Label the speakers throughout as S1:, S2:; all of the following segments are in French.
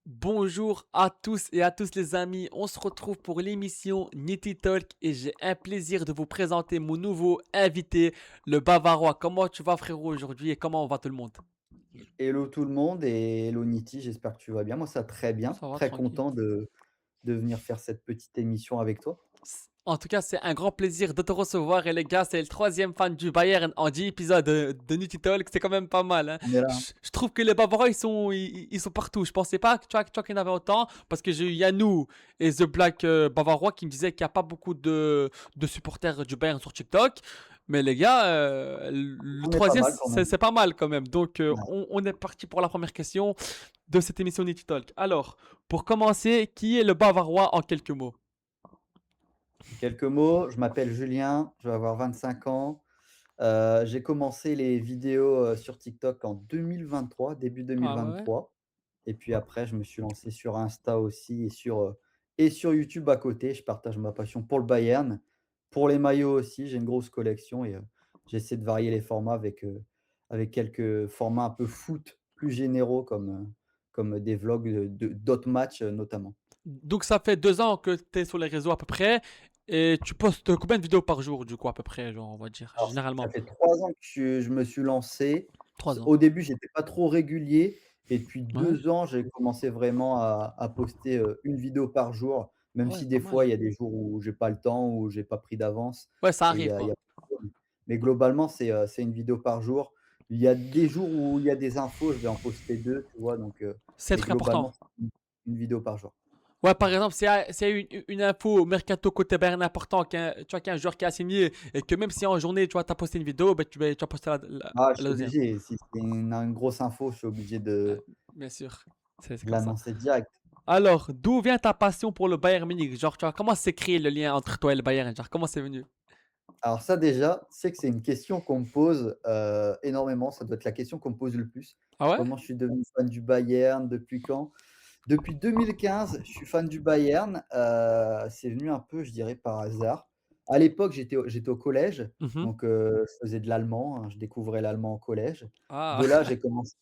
S1: Bonjour à tous et à tous les amis, on se retrouve pour l'émission Nitty Talk et j'ai un plaisir de vous présenter mon nouveau invité, le Bavarois. Comment tu vas frérot aujourd'hui et comment va tout le monde?
S2: Hello tout le monde et hello Niti, j'espère que tu vas bien. Moi, ça très bien,
S1: Ça va
S2: très
S1: tranquille.
S2: content de venir faire cette petite émission avec toi.
S1: En tout cas, c'est un grand plaisir de te recevoir et les gars, c'est le troisième fan du Bayern en 10 épisodes de Nitty Talk, c'est quand même pas mal, hein.
S2: On est là, hein.
S1: Je trouve que les Bavarois, ils sont partout. Je pensais pas que tu vois qu'il y en avait autant parce que j'ai eu Yannou et The Black Bavarois qui me disaient qu'il n'y a pas beaucoup de supporters du Bayern sur TikTok. Mais les gars, le
S2: On est pas
S1: troisième,
S2: mal quand même.
S1: c'est pas mal quand même. Donc,
S2: Ouais.
S1: on est parti pour la première question de cette émission Nitty Talk. Alors, pour commencer, qui est le Bavarois en quelques mots?
S2: Quelques mots, je m'appelle Julien, je vais avoir 25 ans. J'ai commencé les vidéos sur TikTok en 2023, début
S1: Ah ouais?
S2: 2023. Et puis après, je me suis lancé sur Insta aussi et sur YouTube à côté. Je partage ma passion pour le Bayern, pour les maillots aussi. J'ai une grosse collection et j'essaie de varier les formats avec quelques formats un peu foot plus généraux comme des vlogs d'autres matchs notamment.
S1: Donc ça fait 2 ans que tu es sur les réseaux à peu près et tu postes combien de vidéos par jour du coup à peu près, genre on va dire
S2: Alors, ça
S1: généralement?
S2: fait 3 ans que je me suis lancé.
S1: 3 ans.
S2: Au début, j'étais pas trop régulier et depuis
S1: Ouais,
S2: 2 ans, j'ai commencé vraiment à poster, 1 vidéo par jour, même
S1: ouais,
S2: si
S1: pas
S2: des
S1: mal.
S2: fois, il y a des jours où j'ai pas le temps, où j'ai pas pris d'avance
S1: Ouais, ça
S2: et
S1: arrive
S2: il y
S1: quoi.
S2: a mais globalement, c'est 1 vidéo par jour. Il y a des jours où il y a des infos, je vais en poster 2, tu vois? Donc
S1: C'est un
S2: mais
S1: truc
S2: globalement,
S1: important.
S2: c'est 1 vidéo par jour.
S1: Ouais, par exemple, s'il y a une info mercato côté Bayern important qu'un joueur qui a signé et que même si en journée, tu vois, tu as posté une vidéo, bah, tu vas poster
S2: Ah, je
S1: la
S2: suis
S1: 2e.
S2: obligé, si c'est une grosse info, je suis obligé
S1: Bien sûr, c'est
S2: de
S1: comme ça.
S2: l'annoncer direct.
S1: Alors, d'où vient ta passion pour le Bayern Munich? Genre, tu vois, comment s'est créé le lien entre toi et le Bayern? Genre, comment c'est venu?
S2: Alors ça déjà, c'est que c'est une question qu'on me pose, énormément. Ça doit être la question qu'on me pose le plus.
S1: Ah ouais?
S2: Comment je suis devenu fan du Bayern? Depuis quand? Depuis 2015, je suis fan du Bayern. C'est venu un peu, je dirais, par hasard. À l'époque, j'étais au collège,
S1: Mmh.
S2: donc je faisais de l'allemand, hein, je découvrais l'allemand au collège.
S1: Ah!
S2: De là, j'ai commencé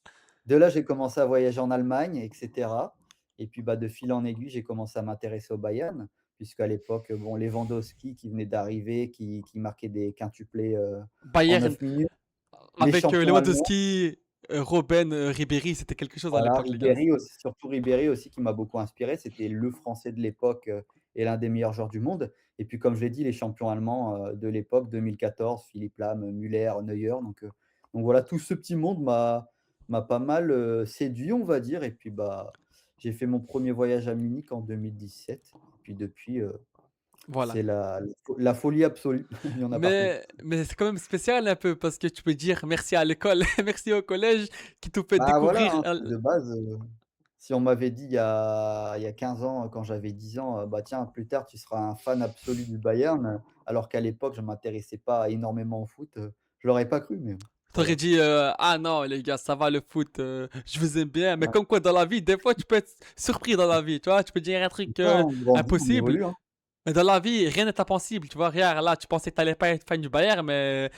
S2: de là, j'ai commencé à voyager en Allemagne et cetera et puis, bah, de fil en aiguille, j'ai commencé à m'intéresser au Bayern puisqu'à l'époque, bon, Lewandowski qui venait d'arriver, qui marquait des quintuplés, en
S1: Bayern
S2: 9 minutes, les
S1: avec,
S2: champions allemands.
S1: Lewandowski, Robben, Ribéry, c'était quelque chose à
S2: Voilà,
S1: l'époque, les gars.
S2: Ribéry aussi, surtout Ribéry aussi qui m'a beaucoup inspiré. C'était le Français de l'époque, et l'un des meilleurs joueurs du monde et puis comme je l'ai dit, les champions allemands, de l'époque 2014, Philipp Lahm, Müller, Neuer donc voilà, tout ce petit monde m'a pas mal, séduit, on va dire et puis, bah, j'ai fait mon premier voyage à Munich en 2017 et puis depuis,
S1: Voilà.
S2: c'est la folie absolue. Il y en a partout.
S1: Mais c'est quand même spécial un peu parce que tu peux dire merci à l'école, merci au collège qui t'ont fait
S2: Bah, voilà,
S1: découvrir
S2: hein, c'est de base, si on m'avait dit il y a 15 ans, quand j'avais 10 ans, bah, tiens, plus tard, tu seras un fan absolu du Bayern, alors qu'à l'époque, je m'intéressais pas énormément au foot, je l'aurais pas cru, mais c'est pas
S1: tu
S2: grave.
S1: dit, «Ah non les gars, ça va le foot, je vous aime bien». Mais
S2: Ouais,
S1: comme quoi dans la vie, des fois tu peux être surpris dans la vie, tu vois? Tu peux dire un truc,
S2: c'est ça, on grandit, on
S1: impossible,
S2: évolue, hein.
S1: mais dans la vie, rien n'est impossible, tu vois? Regarde là, tu pensais que tu pas être fan du Bayern, mais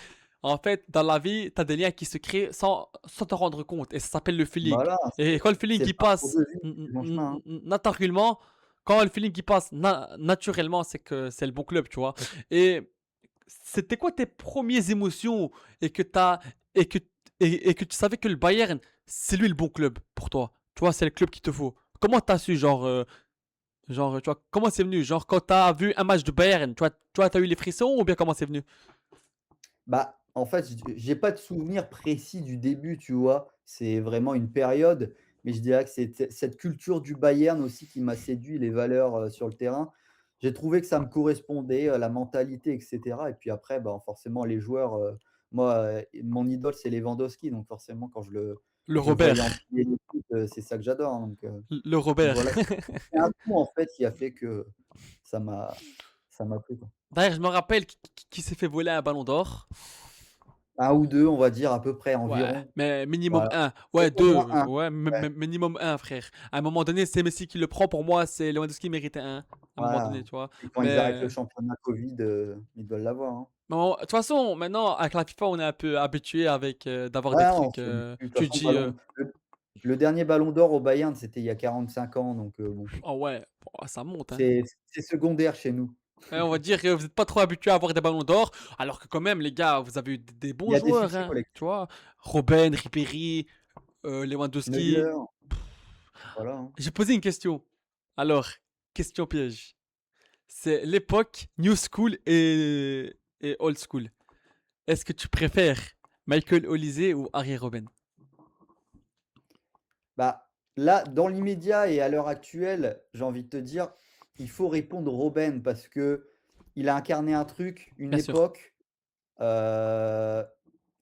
S1: en fait, dans la vie, tu as des liens qui se créent sans te rendre compte et ça s'appelle le feeling.
S2: Voilà,
S1: Et quand le feeling
S2: c'est
S1: il
S2: le parcours
S1: passe
S2: de vie, c'est le bon chemin, hein.
S1: naturellement, quand le feeling il passe naturellement, c'est que c'est le bon club, tu vois? Et c'était quoi tes premières émotions et que t'as et que et que tu savais que le Bayern, c'est lui le bon club pour toi? Tu vois, c'est le club qu'il te faut. Comment t'as su genre, tu vois, comment c'est venu? Genre quand t'as vu un match de Bayern, tu as eu les frissons ou bien comment c'est venu?
S2: Bah, en fait, j'ai pas de souvenir précis du début, tu vois? C'est vraiment une période, mais je dirais que c'est cette culture du Bayern aussi qui m'a séduit, les valeurs, sur le terrain. J'ai trouvé que ça me correspondait, la mentalité et cetera et puis après, bah, forcément les joueurs, moi, mon idole, c'est Lewandowski, donc forcément quand
S1: Le
S2: je le voyais
S1: Robert,
S2: entraîner l'équipe, c'est ça que j'adore, hein,
S1: le
S2: donc
S1: Robert.
S2: voilà. C'est un tout en fait qui a fait que ça m'a ça m'a plu, quoi.
S1: D'ailleurs, je me rappelle qui s'est fait voler un ballon d'or.
S2: 1 ou 2, on va dire à peu près
S1: Ouais,
S2: environ,
S1: mais minimum
S2: voilà.
S1: un.
S2: Au
S1: Ouais,
S2: au moins
S1: 2.
S2: un.
S1: Ouais,
S2: Ouais.
S1: minimum un, frère. À un moment donné, c'est Messi qui le prend. Pour moi, c'est Lewandowski méritait un. À un moment
S2: Voilà,
S1: donné, tu vois.
S2: et quand ils arrêtent le
S1: Mais
S2: championnat Covid, ils doivent l'avoir, hein.
S1: de toute façon, maintenant, avec la FIFA, on est un peu habitué avec d'avoir des
S2: Ouais, on
S1: trucs.
S2: se dit plus de toute
S1: Tu
S2: façon
S1: dis,
S2: Le dernier ballon d'or au Bayern, c'était il y a 45 ans, donc bon,
S1: Ah ouais, oh, ça monte, hein.
S2: c'est secondaire chez nous.
S1: Ouais, on va dire que vous êtes pas trop habitués à avoir des ballons d'or, alors que quand même, les gars, vous avez eu des
S2: Il
S1: bons
S2: y a des
S1: joueurs,
S2: succès
S1: hein,
S2: collectifs.
S1: tu vois? Robben, Ribéry, Lewandowski.
S2: Neuer, voilà, hein.
S1: J'ai posé une question. Alors, question piège. C'est l'époque New School et Old School. Est-ce que tu préfères Michael Olise ou Harry Robben?
S2: Bah, là, dans l'immédiat et à l'heure actuelle, j'ai envie de te dire, il faut répondre Robben parce qu'il a incarné un truc, une
S1: Bien sûr.
S2: époque, heu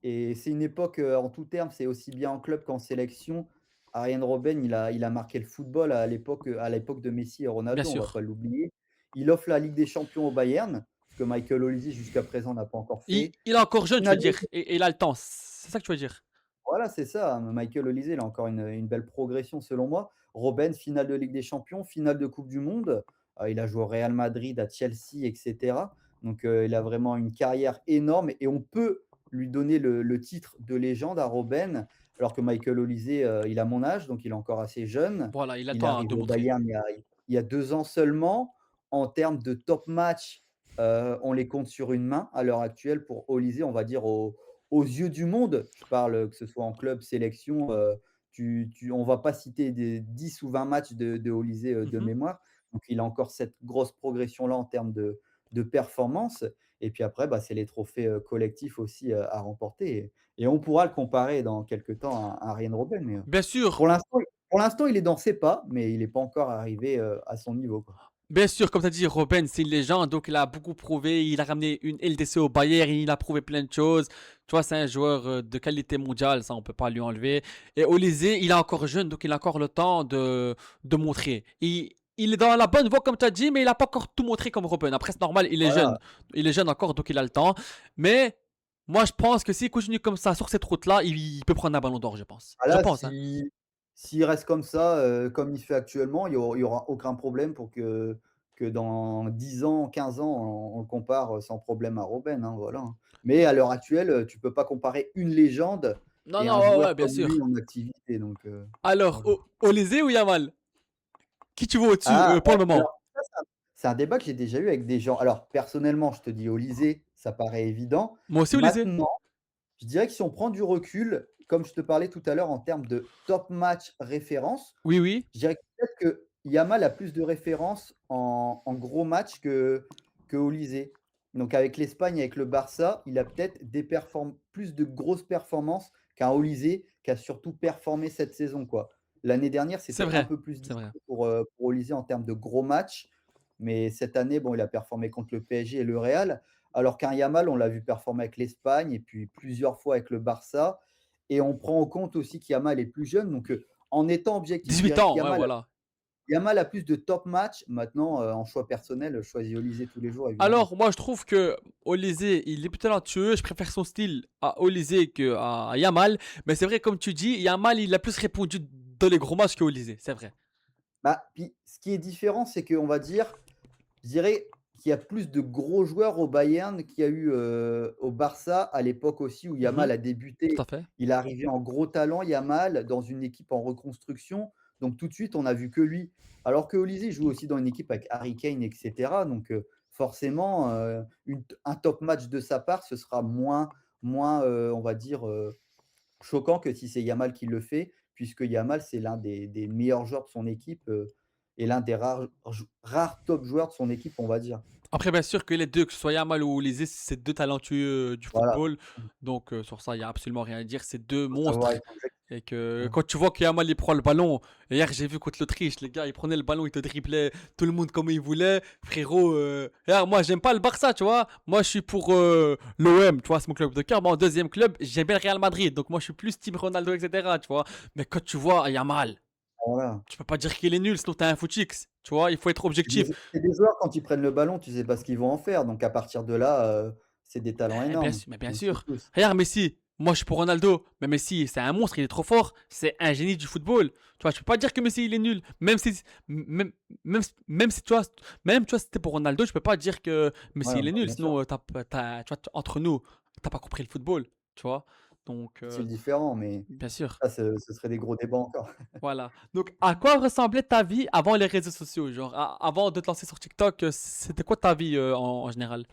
S2: et c'est une époque, en tous termes, c'est aussi bien en club qu'en sélection. Arjen Robben, il a marqué le football à l'époque de Messi et
S1: Bien
S2: Ronaldo, on va pas
S1: sûr.
S2: l'oublier. Il offre la Ligue des champions au Bayern, ce que Michael Olise jusqu'à présent n'a pas encore fait.
S1: Il est encore jeune, tu veux
S2: Finale
S1: dire, et il a le temps. C'est ça que tu veux dire?
S2: Voilà, c'est ça. Michael Olise, il a encore une belle progression selon moi. Robben, finale de Ligue des champions, finale de coupe du monde. Il a joué au Real Madrid, à Chelsea et cetera. Donc, il a vraiment une carrière énorme et on peut lui donner le titre de légende à Robben, alors que Michael Olise, il a mon âge, donc il est encore assez jeune.
S1: Voilà, il a le
S2: Il est
S1: temps hein, de
S2: arrivé au
S1: montrer.
S2: Bayern il y a 2 ans seulement. En termes de top match, on les compte sur une main à l'heure actuelle pour Olise, on va dire aux yeux du monde, je parle, que ce soit en club, sélection, on va pas citer des 10 ou 20 matchs de Olise, de
S1: Mmh.
S2: mémoire. Donc il a encore cette grosse progression-là en termes de performance et puis après, bah, c'est les trophées, collectifs aussi, à remporter et on pourra le comparer dans quelque temps à Arjen Robben, mais,
S1: Bien sûr,
S2: pour l'instant, il est dans ses pas, mais il est pas encore arrivé, à son niveau, quoi.
S1: bien sûr, comme tu as dit, Robben, c'est une légende, donc il a beaucoup prouvé. Il a ramené une LDC au Bayern, il a prouvé plein de choses. Tu vois, c'est un joueur de qualité mondiale, ça on peut pas lui enlever. Et Olise, il est encore jeune, donc il a encore le temps de montrer. Il est dans la bonne voie, comme tu as dit, mais il n'a pas encore tout montré comme Robben. Après, c'est normal, il est jeune.
S2: Voilà.
S1: Il est jeune encore, donc il a le temps. Mais moi, je pense que s'il continue comme ça, sur cette route-là, il peut prendre un ballon d'or, je pense.
S2: Ah
S1: Je
S2: là,
S1: pense, hein.
S2: s'il reste comme ça, comme il fait actuellement, il y aura aucun problème pour que dans 10 ans, 15 ans, on le compare, sans problème à Robben, hein, voilà, hein. Mais à l'heure actuelle, tu peux pas comparer une légende
S1: Non,
S2: et
S1: non,
S2: un
S1: ouais, ouais,
S2: joueur
S1: bien
S2: comme lui
S1: sûr.
S2: en activité, donc
S1: Alors,
S2: voilà.
S1: Olise ou Yamal? Qui tu vois au-dessus
S2: Ah,
S1: pour le
S2: alors
S1: moment?
S2: ça, c'est un débat que j'ai déjà eu avec des gens. Alors personnellement, je te dis Olise, ça paraît évident.
S1: Moi aussi, Olise?
S2: Maintenant, je dirais que si on prend du recul, comme je te parlais tout à l'heure en termes de top match référence,
S1: Oui, oui.
S2: je dirais que peut-être que Yamal a plus de références en gros match que Olise. Donc avec l'Espagne, avec le Barça, il a peut-être plus de grosses performances qu'un Olise qui a surtout performé cette saison, quoi. L'année dernière,
S1: C'est
S2: c'était un
S1: vrai,
S2: peu plus
S1: c'est vrai.
S2: discret pour Olise en termes de gros matchs, mais cette année, bon, il a performé contre le PSG et le Real, alors qu'un Yamal, on l'a vu performer avec l'Espagne et puis plusieurs fois avec le Barça et on prend en compte aussi qu'Yamal est plus jeune, donc en étant objectif, je
S1: 18
S2: dirais que
S1: ans, ouais, voilà.
S2: Yamal a plus de top match. Maintenant, en choix personnel, je choisis Olise tous les jours, évidemment.
S1: Alors, moi, je trouve que Olise, il est plus talentueux. Je préfère son style à Olise qu'à Yamal. Mais c'est vrai, comme tu dis, Yamal, il a plus répondu dans les gros matchs que Olise. C'est vrai.
S2: Bah, puis ce qui est différent, c'est qu'on va dire, je dirais qu'il y a plus de gros joueurs au Bayern qu'il y a eu, au Barça à l'époque aussi où Yamal
S1: Mhm,
S2: a
S1: tout
S2: débuté.
S1: à fait.
S2: Il est arrivé en gros talent, Yamal, dans une équipe en reconstruction, donc tout de suite, on a vu que lui. Alors que Olise joue aussi dans une équipe avec Harry Kane et cetera, donc forcément, un top match de sa part, ce sera moins, on va dire, choquant que si c'est Yamal qui le fait, puisque Yamal, c'est l'un des meilleurs joueurs de son équipe, et l'un des rares top joueurs de son équipe, on va dire.
S1: Après, bien sûr que les deux, que ce soit Yamal ou Olise, c'est deux talentueux du
S2: Voilà,
S1: football. Donc, sur ça, il n'y a absolument rien à dire. C'est deux
S2: faut savoir
S1: monstres.
S2: être objectif,
S1: Et que
S2: voilà.
S1: quand tu vois que Yamal il prend le ballon, hier j'ai vu contre l'Autriche, les gars, il prenait le ballon, il te driblait tout le monde comme il voulait. Frérot, hier, moi j'aime pas le Barça, tu vois. Moi je suis pour l'OM, tu vois, c'est mon club de cœur. Mais en deuxième club, j'aime bien le Real Madrid. Donc moi je suis plus Team Ronaldo, etc. Tu vois. Mais quand tu vois Yamal,
S2: Voilà.
S1: tu peux pas dire qu'il est nul, sinon t'es un footix. Tu vois, il faut être
S2: C'est des
S1: objectif.
S2: c'est des joueurs, quand ils prennent le ballon, tu sais pas ce qu'ils vont en faire, donc à partir de là, c'est des talents énormes.
S1: Mais bien
S2: On le sait
S1: sûr.
S2: tous.
S1: Regarde Messi. Moi, je suis pour Ronaldo. Mais Messi, c'est un monstre, il est trop fort. C'est un génie du football. Tu vois, je peux pas dire que Messi, il est nul. Même, même si tu vois, même tu vois, si c'était pour Ronaldo, je peux pas dire que
S2: Ouais,
S1: Messi, il est
S2: bah,
S1: nul.
S2: bien sûr.
S1: Sinon, tu vois, entre nous, t'as pas compris le football. Tu vois. Donc,
S2: style différent, mais
S1: bien sûr,
S2: ça, ce serait des gros débats encore.
S1: voilà. Donc, à quoi ressemblait ta vie avant les réseaux sociaux? Genre, avant de te lancer sur TikTok, c'était quoi ta vie, en général?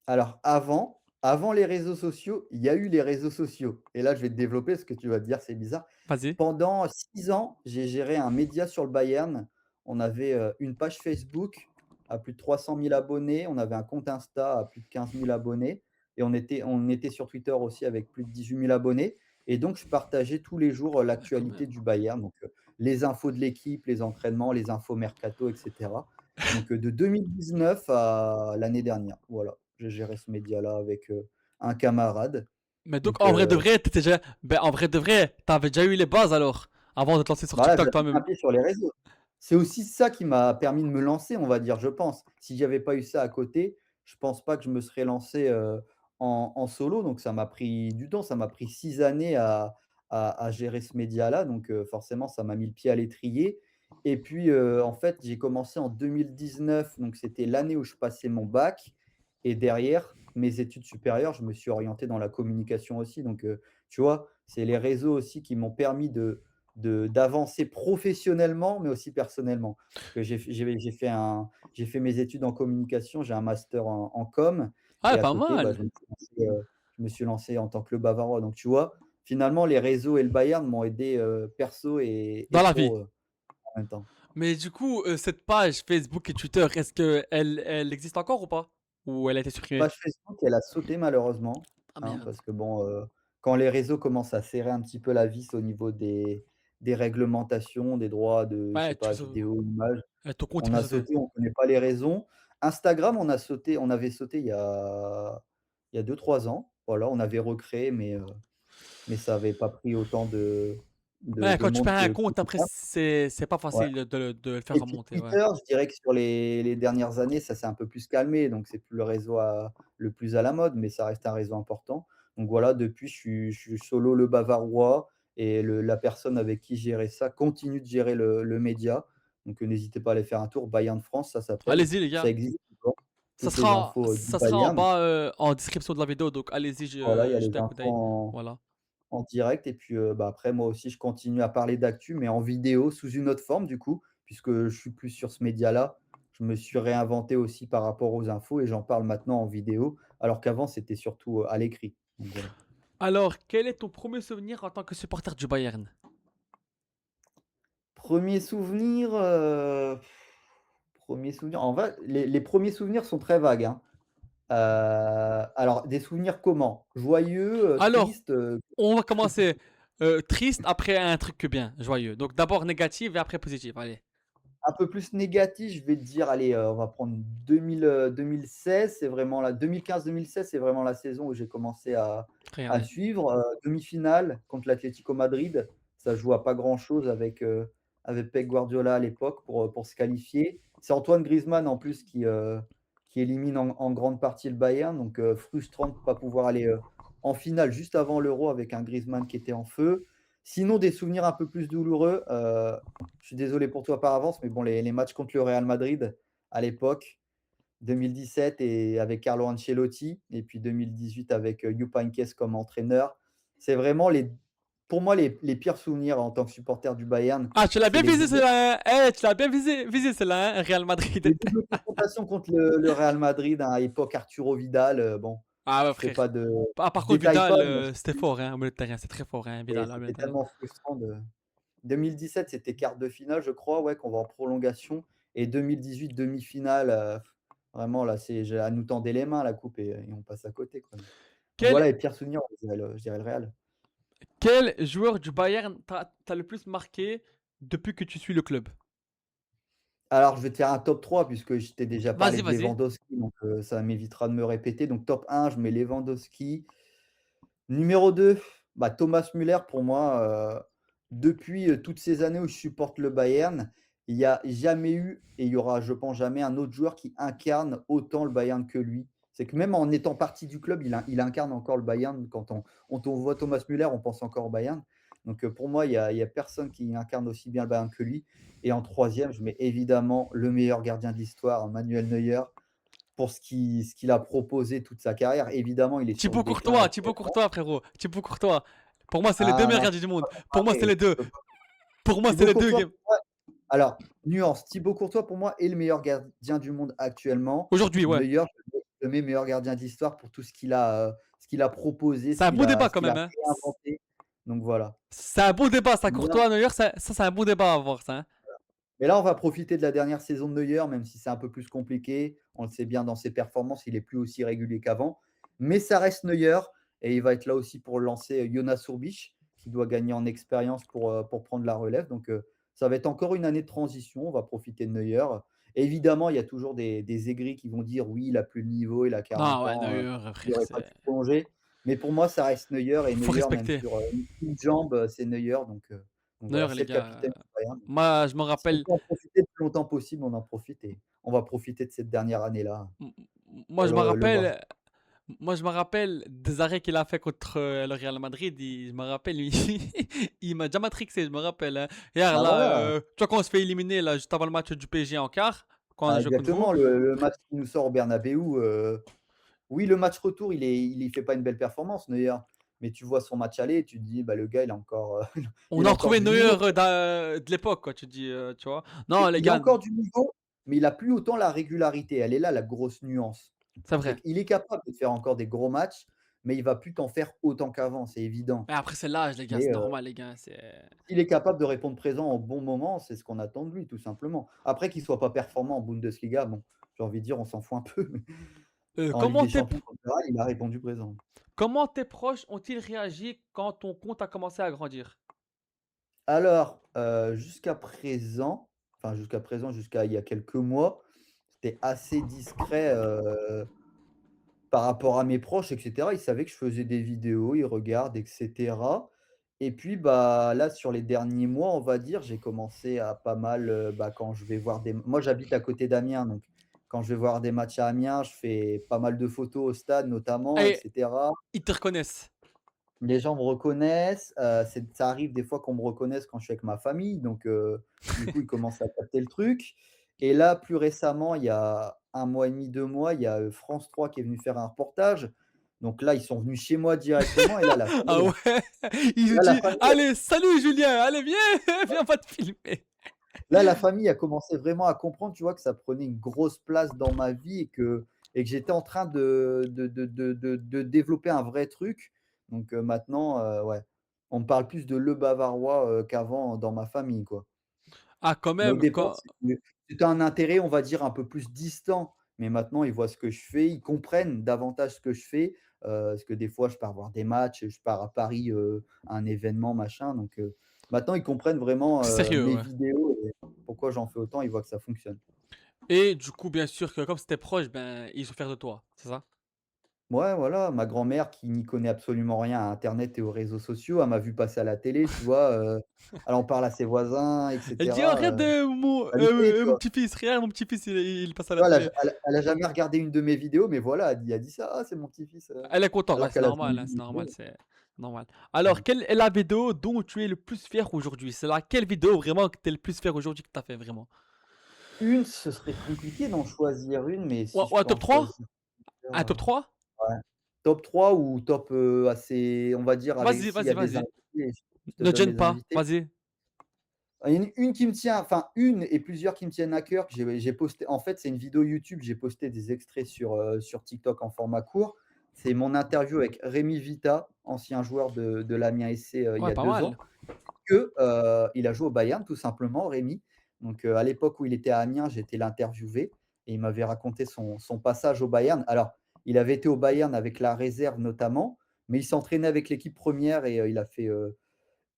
S2: Alors avant les réseaux sociaux, il y a eu les réseaux sociaux et là, je vais te développer parce que tu vas te dire: «C'est bizarre».
S1: Vas-y.
S2: Pendant 6 ans, j'ai géré un média sur le Bayern. On avait, une page Facebook à plus de 300 000 abonnés. On avait un compte Insta à plus de 15 000 abonnés et on était sur Twitter aussi avec plus de 18 000 abonnés et donc je partageais tous les jours,
S1: Ouais, quand
S2: l'actualité
S1: même.
S2: du Bayern, donc les infos de l'équipe, les entraînements, les infos mercato et cetera. Donc de 2019 à l'année dernière, voilà. J'ai géré ce média-là avec, un camarade.
S1: Mais donc,
S2: Donc
S1: en vrai de vrai, tu déjà en vrai de vrai, tu avais déjà eu les bases alors? Avant de te lancer sur
S2: bah, là,
S1: TikTok
S2: j'avais un
S1: toi-même?
S2: pied sur les réseaux. C'est aussi ça qui m'a permis de me lancer, on va dire, je pense. Si j'avais pas eu ça à côté, je pense pas que je me serais lancé, en solo. Donc ça m'a pris du temps, ça m'a pris 6 années à gérer ce média-là. Donc forcément, ça m'a mis le pied à l'étrier et puis, en fait, j'ai commencé en 2019, donc c'était l'année où je passais mon bac et derrière mes études supérieures, je me suis orienté dans la communication aussi. Donc tu vois, c'est les réseaux aussi qui m'ont permis d'avancer professionnellement, mais aussi personnellement. Que j'ai fait mes études en communication, j'ai un master en com
S1: Ouais,
S2: et à
S1: pas
S2: côté, bah,
S1: mal.
S2: je me suis lancé en tant que le Bavarois. Donc tu vois, finalement, les réseaux et le Bayern m'ont aidé, perso et
S1: Dans la vie.
S2: pro, en même temps.
S1: Mais du coup, cette page Facebook et Twitter, est-ce qu'elle existe encore ou pas? Ou elle a été supprimée?
S2: Page Facebook, elle a sauté malheureusement,
S1: Ah
S2: hein,
S1: merde.
S2: parce que bon, quand les réseaux commencent à serrer un petit peu la vis au niveau des réglementations, des droits de, je sais
S1: Ouais,
S2: pas, vidéo, images.
S1: ton compte il
S2: On
S1: peut
S2: a
S1: sauter.
S2: sauté, on connaît pas les raisons. Instagram, on avait sauté il y a 2-3 ans. Voilà, on avait recréé, mais ça avait pas pris autant
S1: Ouais,
S2: de
S1: quand tu
S2: monde
S1: perds un
S2: que
S1: compte
S2: tout
S1: après
S2: ça.
S1: c'est pas
S2: Ouais.
S1: facile de le faire
S2: Et puis
S1: remonter, ouais.
S2: Twitter, je dirais que sur les dernières années, ça s'est un peu plus calmé, donc c'est plus le réseau le plus à la mode, mais ça reste un réseau important. Donc voilà, depuis, je suis solo le Bavarois et la personne avec qui gérait ça continue de gérer le média. Donc n'hésitez pas à aller faire un tour. Bayern France, ça s'appelle.
S1: Allez-y les
S2: Ça
S1: gars,
S2: existe encore. Toutes les infos, du
S1: ça sera en
S2: Bayern.
S1: bas, en description de la vidéo, donc allez-y,
S2: Voilà, il y a
S1: jetez
S2: les
S1: un coup
S2: infos
S1: d'œil. Voilà.
S2: en direct et puis, bah, après moi aussi je continue à parler d'actu, mais en vidéo sous une autre forme du coup, puisque je suis plus sur ce média-là. Je me suis réinventé aussi par rapport aux infos et j'en parle maintenant en vidéo, alors qu'avant c'était surtout, à l'écrit. Donc voilà.
S1: Alors, quel est ton premier souvenir en tant que supporter du Bayern?
S2: 1er souvenir, 1 souvenir, en vrai, les premiers souvenirs sont très vagues, hein. Alors des souvenirs comment? Joyeux,
S1: Alors,
S2: tristes,
S1: on va commencer, triste, après un truc que bien, joyeux. Donc d'abord négatif et après positif, allez.
S2: un peu plus négatif, je vais te dire, allez, on va prendre 2016, c'est vraiment la 2015-2016, c'est vraiment la saison où j'ai commencé à
S1: Regardez.
S2: suivre, demi-finale contre l'Atlético Madrid. Ça joue à pas grand-chose avec Pep Guardiola à l'époque pour se qualifier. C'est Antoine Griezmann en plus qui élimine en grande partie le Bayern, donc frustrant de ne pas pouvoir aller, en finale juste avant l'Euro avec un Griezmann qui était en feu. Sinon des souvenirs un peu plus douloureux, je suis désolé pour toi par avance, mais bon, les matchs contre le Real Madrid à l'époque, 2017 et avec Carlo Ancelotti et puis 2018 avec, Jupp Heynckes comme entraîneur. C'est vraiment pour moi les pires souvenirs en tant que supporter du Bayern.
S1: Ah, tu l'as
S2: C'est
S1: bien visé celle-là, hein? Eh, tu l'as bien visé celle-là, hein, Real Madrid.
S2: les doubles confrontations contre le Real Madrid, hein, à époque Arturo Vidal, bon,
S1: Ah ouais,
S2: je fais
S1: frère.
S2: pas de
S1: Ah, par
S2: je
S1: contre,
S2: détaille pas,
S1: Vidal,
S2: mais
S1: c'était fort, hein, au milieu de terrain, c'est très fort, hein, Vidal, au milieu
S2: c'était
S1: de terrain.
S2: tellement frustrant de 2017, c'était quart de finale, je crois, ouais, qu'on va en prolongation et 2018, demi-finale, vraiment là, c'est elle nous tendait les mains la coupe et on passe à côté, quoi. Donc
S1: Quel
S2: voilà les pires souvenirs, je dirais le Real.
S1: quel joueur du Bayern t'a le plus marqué depuis que tu suis le club?
S2: Alors je vais te faire un top 3 puisque je t'ai déjà parlé
S1: Vas-y,
S2: de
S1: vas-y.
S2: Lewandowski, donc ça m'évitera de me répéter. Donc top 1, je mets Lewandowski. Numéro 2, bah, Thomas Müller pour moi, depuis, toutes ces années où je supporte le Bayern, il y a jamais eu et il y aura, je pense, jamais un autre joueur qui incarne autant le Bayern que lui. C'est que même en étant parti du club, il incarne encore le Bayern. Quand on voit Thomas Müller, on pense encore au Bayern. Donc, pour moi, il y a personne qui incarne aussi bien le Bayern que lui et en troisième, je mets évidemment le meilleur gardien de l'histoire, Manuel Neuer. pour ce qu'il a proposé toute sa carrière. Évidemment, il est sur le déclin
S1: Thibaut
S2: actuellement.
S1: Courtois, frérot. Thibaut Courtois. Pour moi, c'est les 2
S2: Ah
S1: meilleurs
S2: non, je
S1: gardiens du
S2: peux
S1: monde.
S2: pas
S1: Pour moi, c'est
S2: comparer,
S1: les 2.
S2: je peux pas.
S1: Pour moi, c'est
S2: Thibaut
S1: les 2
S2: Courtois,
S1: game
S2: pour moi alors, nuance, Thibaut Courtois, pour moi, est le meilleur gardien du monde actuellement.
S1: aujourd'hui, ouais.
S2: Neuer, je le mets meilleur gardien de l'histoire pour tout ce qu'il a proposé,
S1: C'est un bon débat
S2: ce
S1: quand
S2: qu'il a
S1: même, hein.
S2: réinventé. Donc voilà.
S1: C'est un bon débat ça,
S2: Bien.
S1: Courtois, Neuer, ça c'est un bon débat à avoir ça, hein.
S2: Mais là, on va profiter de la dernière saison de Neuer, même si c'est un peu plus compliqué. On le sait bien dans ses performances, il est plus aussi régulier qu'avant. Mais ça reste Neuer et il va être là aussi pour lancer Jonas Sourbić, qui doit gagner en expérience pour prendre la relève. Donc, ça va être encore une année de transition. On va profiter de Neuer. Évidemment, il y a toujours des aigris qui vont dire: «Oui, il a plus le niveau, il a
S1: Non,
S2: 40
S1: ouais,
S2: ans,
S1: Neuer,
S2: il
S1: frère,
S2: aurait pas
S1: c'est
S2: dû prolonger». Mais pour moi, ça reste Neuer et
S1: faut
S2: Neuer, même
S1: respecter.
S2: sur, une jambe, c'est Neuer. Donc voilà,
S1: Neuer,
S2: c'est
S1: les
S2: le
S1: gars,
S2: capitaine du Bayern.
S1: moi je me
S2: Si on
S1: rappelle
S2: peut en profiter le plus longtemps possible, on en profite et on va profiter de cette dernière année-là
S1: m moi
S2: pour
S1: je me
S2: le voir.
S1: rappelle moi je me rappelle des arrêts qu'il a fait contre, le Real Madrid, je me rappelle lui il m'a déjà matrixé, je me rappelle, hein. Hier
S2: Bah,
S1: là,
S2: voilà,
S1: tu vois quand on se fait éliminer là, juste avant le match du PSG en quart, quand on a
S2: bah,
S1: joué contre vous.
S2: exactement, le match qui nous sort au Bernabéu, oui, le match retour, il y fait pas une belle performance Neuer, mais tu vois son match aller, tu te dis: «Bah, le gars, il a encore,
S1: On
S2: il
S1: a
S2: a encore
S1: retrouvé
S2: du
S1: Neuer,
S2: niveau».
S1: de l'époque quoi, tu te dis, tu vois? Non les
S2: Il a
S1: gars,
S2: encore du niveau, mais il a plus autant la régularité. Elle est là la grosse nuance.
S1: c'est
S2: C'est
S1: vrai.
S2: qu'il est capable de faire encore des gros matchs, mais il va plus t'en faire autant qu'avant, c'est évident.
S1: Mais après c'est l'âge les gars,
S2: Mais
S1: c'est normal les gars, c'est
S2: s'il est capable de répondre présent au bon moment, c'est ce qu'on attend de lui, tout simplement. Après qu'il soit pas performant en Bundesliga, bon, j'ai envie de dire, on s'en fout un peu, mais en Ligue
S1: comment
S2: des
S1: tes
S2: Champions, en général, il a répondu présent.
S1: comment tes proches ont-ils réagi quand ton compte a commencé à grandir?
S2: Alors, jusqu'à présent, jusqu'à il y a quelques mois, c'était assez discret, par rapport à mes proches et cetera. Ils savaient que je faisais des vidéos, ils regardent et cetera et puis, bah, là, sur les derniers mois, on va dire, j'ai commencé à pas mal, bah, quand je vais voir des moi, j'habite à côté d'Amiens, donc quand je vais voir des matchs à Amiens, je fais pas mal de photos au stade notamment et
S1: Et
S2: cetera.
S1: ils te reconnaissent?
S2: Les gens me reconnaissent, ça arrive des fois qu'on me reconnaisse quand je suis avec ma famille, donc du coup, ils commencent à capter le truc et là, plus récemment, il y a 1 mois et demi, 2 mois, il y a, France 3 qui est venu faire un reportage, donc là, ils sont venus chez moi directement et
S1: Ah ouais? Ils ont
S2: la
S1: dit:
S2: famille
S1: «Allez, salut Julien, allez viens, viens, on va te filmer».
S2: la famille a commencé vraiment à comprendre, tu vois, que ça prenait une grosse place dans ma vie et que j'étais en train de développer un vrai truc, donc maintenant, ouais, on me parle plus de Le Bavarois, qu'avant dans ma famille, quoi.
S1: Ah quand
S2: Mais au
S1: même,
S2: départ,
S1: quand
S2: c'était un intérêt, on va dire, un peu plus distant. Mais maintenant, ils voient ce que je fais, ils comprennent davantage ce que je fais, parce que des fois, je pars voir des matchs, je pars à Paris, à un événement, machin, donc maintenant, ils comprennent vraiment,
S1: c'est sérieux,
S2: mes
S1: ouais.
S2: vidéos et pourquoi j'en fais autant, ils voient que ça fonctionne.
S1: Et du coup, bien sûr que comme c'était proche, ben, ils sont fiers de toi, c'est ça?
S2: Ouais, voilà, ma grand-mère qui n'y connaît absolument rien à internet et aux réseaux sociaux, elle m'a vu passer à la télé, tu vois? Elle en parle à ses voisins et
S1: Elle dit: «Oh
S2: cetera,
S1: regarde,
S2: ça lui plaît, tu
S1: mon
S2: vois?
S1: petit-fils, regarde mon petit-fils, il passe à
S2: Tu
S1: la
S2: vois,
S1: télé».
S2: elle a jamais regardé une de mes vidéos, mais voilà, elle dit ça: «Ah, c'est mon petit-fils»,
S1: Elle est contente, ouais,
S2: alors
S1: c'est
S2: qu'elle a jamais
S1: normal, hein,
S2: vu
S1: c'est
S2: mes
S1: normal,
S2: vidéos.
S1: c'est normal. Alors,
S2: Mmh.
S1: quelle est la vidéo dont tu es le plus fier aujourd'hui? C'est laquelle vidéo vraiment que tu es le plus fier aujourd'hui que tu as fait vraiment?
S2: Une, ce serait compliqué d'en choisir une, mais
S1: Ouais,
S2: si je
S1: ouais,
S2: peux en
S1: top 3.
S2: choisir
S1: Un
S2: plusieurs,
S1: top 3.
S2: ouais. Top 3 ou top, assez on va dire avec
S1: Vas-y,
S2: s'il y a
S1: vas-y,
S2: des
S1: vas-y.
S2: invités, je te
S1: Ne te
S2: donne
S1: gêne
S2: les
S1: pas,
S2: invités.
S1: vas-y.
S2: Il y en a une qui me tient, enfin une et plusieurs qui me tiennent à cœur, que j'ai posté en fait, c'est une vidéo YouTube, j'ai posté des extraits sur TikTok en format court. C'est mon interview avec Rémi Vita, ancien joueur de l'Amiens SC, il y
S1: Ouais,
S2: a
S1: pas
S2: 2
S1: mal.
S2: ans. Il a joué au Bayern tout simplement, Rémi. Donc, à l'époque où il était à Amiens, j'étais l'interviewé et il m'avait raconté son passage au Bayern. Alors, il avait été au Bayern avec la réserve notamment, mais il s'entraînait avec l'équipe première et il a fait,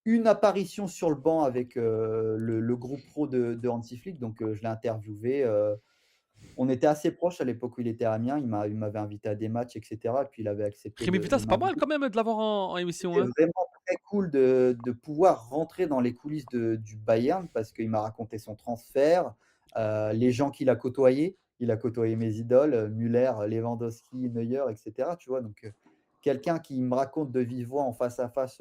S2: une apparition sur le banc avec, le groupe pro de Hansi Flick. Donc, je l'ai interviewé, on était assez proches à l'époque où il était à Amiens. Il m'avait invité à des matchs et cetera et puis il avait accepté
S1: Rémi Vita,
S2: de
S1: c'est pas mal
S2: m'inviter.
S1: quand même de l'avoir en émission,
S2: C'était
S1: hein.
S2: vraiment très cool de pouvoir rentrer dans les coulisses du Bayern parce qu'il m'a raconté son transfert, les gens qu'il a côtoyés. Il a côtoyé mes idoles, Müller, Lewandowski, Neuer et cetera, tu vois? Donc, quelqu'un qui me raconte de vive voix en face à face,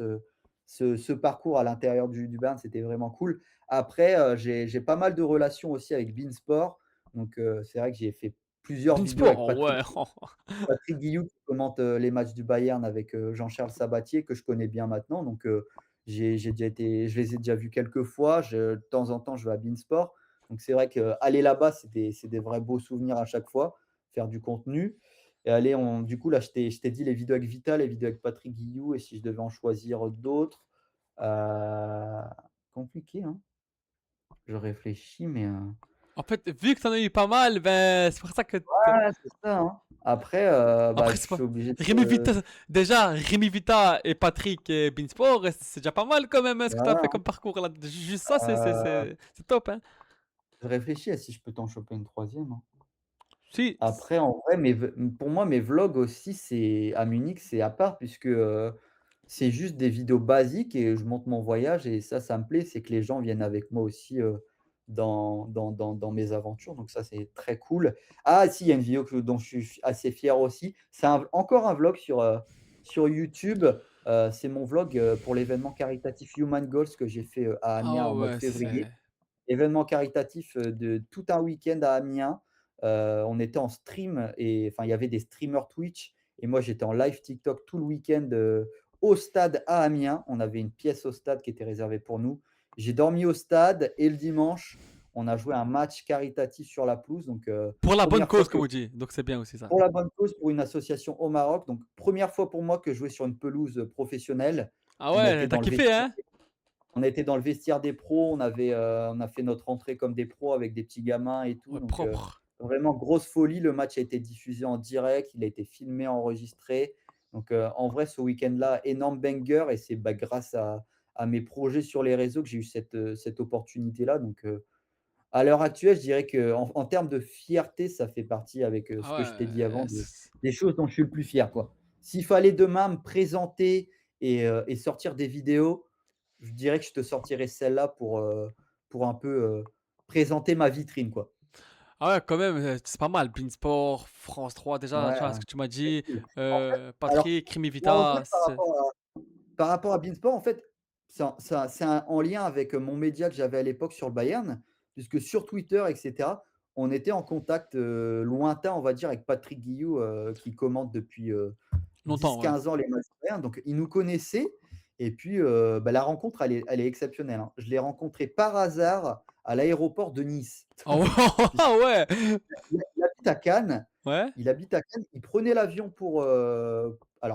S2: ce parcours à l'intérieur du Bayern, c'était vraiment cool. Après, j'ai pas mal de relations aussi avec beIN Sport, donc, c'est vrai que j'ai fait plusieurs vidéos
S1: Beansport,
S2: avec
S1: oh ouais.
S2: Patrick Guillou qui commente, les matchs du Bayern avec, Jean-Charles Sabatier que je connais bien maintenant donc j'ai déjà été je les ai déjà vus quelques fois. De temps en temps, je vais à Beansport donc c'est vrai qu'aller là-bas, c'est des vrais beaux souvenirs à chaque fois, faire du contenu et aller on du coup, là, je t'ai dit les vidéos avec Vita, les vidéos avec Patrick Guillou et si je devais en choisir d'autres, compliqué, hein. Je réfléchis mais
S1: En fait, vu que t'en as eu pas mal, ben, c'est pour ça que
S2: ouais, c'est ça, hein. Après, bah,
S1: après
S2: je
S1: c'est
S2: suis
S1: pas
S2: obligé
S1: Rémi
S2: de
S1: Vita déjà, Rémi Vita et Patrick et Beansport, c'est déjà pas mal quand même, hein, ce que tu as fait
S2: voilà,
S1: comme parcours là. Juste ça,
S2: hein.
S1: c'est top, hein.
S2: Je réfléchis à si je peux t'en choper une troisième, hein.
S1: Si,
S2: Après en vrai, pour moi, mes vlogs aussi, c'est à Munich, c'est à part puisque, c'est juste des vidéos basiques et je monte mon voyage et ça me plaît, c'est que les gens viennent avec moi aussi, dans mes aventures, donc ça, c'est très cool. Ah si, il y a une vidéo dont je suis assez fier aussi. C'est encore un vlog sur YouTube, c'est mon vlog, pour l'événement caritatif Human Goals que j'ai fait, à Amiens
S1: ah
S2: en mode
S1: ouais,
S2: février.
S1: c'est
S2: Événement caritatif, de tout un week-end à Amiens. On était en stream et enfin, il y avait des streamers Twitch et moi, j'étais en live TikTok tout le week-end, au stade à Amiens. On avait une pièce au stade qui était réservée pour nous. J'ai dormi au stade et le dimanche, on a joué un match caritatif sur la pelouse donc
S1: pour la bonne
S2: 1 fois
S1: cause
S2: que
S1: comme on dit, donc c'est bien aussi ça.
S2: pour la bonne cause, pour une association au Maroc, donc première fois pour moi que je jouais sur une pelouse, professionnelle.
S1: Ah
S2: On a
S1: ouais,
S2: été
S1: tu
S2: dans le
S1: kiffé,
S2: vestiaire
S1: hein?
S2: on a été dans le vestiaire des pros, on a fait notre entrée comme des pros avec des petits gamins et tout,
S1: Ouais,
S2: donc
S1: propre.
S2: vraiment grosse folie. Le match a été diffusé en direct, il a été filmé, enregistré. Donc en vrai, ce week-end-là, énorme banger et c'est, bah, grâce à mes projets sur les réseaux que j'ai eu cette opportunité-là. Donc à l'heure actuelle, je dirais qu'en termes de fierté, ça fait partie avec, ce
S1: Ah
S2: que je t'ai dit
S1: ouais,
S2: avant des choses dont je suis le plus fier, quoi. S'il fallait demain me présenter et sortir des vidéos, je dirais que je te sortirais celle-là pour un peu, présenter ma vitrine, quoi.
S1: ah ouais, quand même, c'est pas mal. Beansport, France 3 déjà,
S2: Ouais,
S1: tu vois ce que tu m'as
S2: c'est
S1: dit,
S2: cool. En fait, alors
S1: Patrick, Rémi
S2: pour revenir
S1: Vita,
S2: par
S1: c'est
S2: rapport à Beansport, en fait, en lien avec, mon média que j'avais à l'époque sur le Bayern, puisque sur Twitter et cetera, on était en contact, lointain, on va dire, avec Patrick Guillou, qui commente depuis,
S1: longtemps, ouais.
S2: 10-15 ans les matchs du Bayern, donc il nous connaissait et puis, bah, la rencontre, elle est exceptionnelle, hein. Je l'ai rencontré par hasard à l'aéroport de Nice.
S1: Ah ouais, ah ouais!
S2: Il habite à Cannes,
S1: Ouais,
S2: il prenait l'avion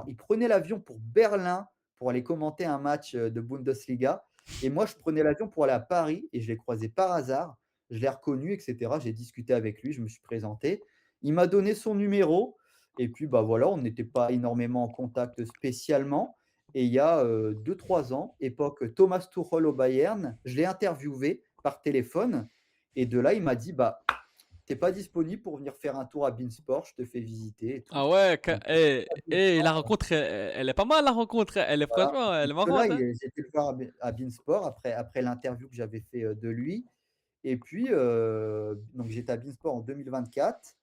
S2: il prenait l'avion pour Berlin pour aller commenter un match, de Bundesliga et moi je prenais l'avion pour aller à Paris et je l'ai croisé par hasard. Je l'ai reconnu et cetera. J'ai discuté avec lui, je me suis présenté. Il m'a donné son numéro et puis, bah, voilà, on n'était pas énormément en contact spécialement et il y a, 2-3 ans, époque Thomas Tuchel au Bayern, je l'ai interviewé par téléphone et de là, il m'a dit: «Bah, tu es pas disponible pour venir faire un tour à Beansport, je te fais visiter et tout».
S1: ah ouais,
S2: Donc
S1: la rencontre, elle est pas mal la rencontre, elle est
S2: voilà,
S1: franchement, elle
S2: donc
S1: est
S2: de là,
S1: marrante, hein?
S2: j'ai été le voir à Beansport après l'interview que j'avais fait, de lui et puis, donc j'étais à Beansport en 2024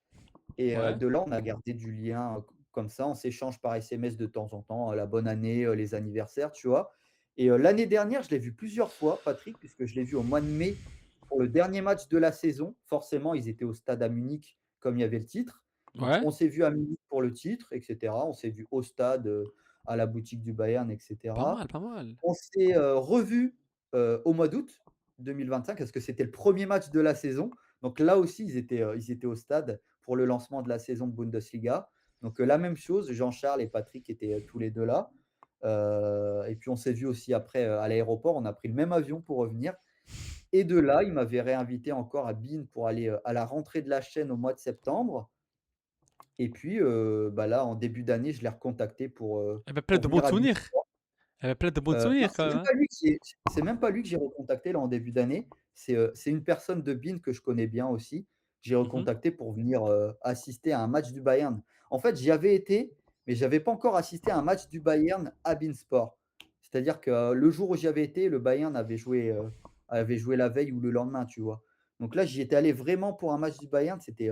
S2: et
S1: Ouais.
S2: de là, on a gardé du lien, comme ça, on s'échange par SMS de temps en temps, la bonne année, les anniversaires, tu vois? Et l'année dernière, je l'ai vu plusieurs fois, Patrick, puisque je l'ai vu au mois de mai pour le dernier match de la saison. Forcément, ils étaient au stade à Munich, comme il y avait le titre. Donc
S1: Ouais,
S2: on s'est vu à Munich pour le titre et cetera. On s'est vu au stade, à la boutique du Bayern et
S1: pas
S2: cetera.
S1: mal, pas mal.
S2: On s'est, revus, au mois d'août 2025 parce que c'était le premier match de la saison. Donc là aussi, ils étaient au stade pour le lancement de la saison de Bundesliga. Donc, la même chose, Jean-Charles et Patrick étaient, tous les 2 là. Et puis on s'est vus aussi après, à l'aéroport. On a pris le même avion pour revenir et de là, il m'avait réinvité encore à Beann pour aller, à la rentrée de la chaîne au mois de septembre et puis, bah, là, en début d'année, je l'ai recontacté
S1: Elle avait plein
S2: pour
S1: de bons
S2: venir à Beann.
S1: souvenirs. Elle avait plein de bons
S2: Non,
S1: souvenirs quand même, hein?
S2: c'est même pas lui que j'ai recontacté là en début d'année. C'est une personne de Beann que je connais bien aussi. J'ai
S1: Mmh.
S2: recontacté pour venir, assister à un match du Bayern. En fait, j'y avais été, mais j'avais pas encore assisté à un match du Bayern à Beansport. C'est-à-dire que, le jour où j'y avais été, le Bayern avait joué la veille ou le lendemain, tu vois? Donc là, j'y étais allé vraiment pour un match du Bayern. C'était,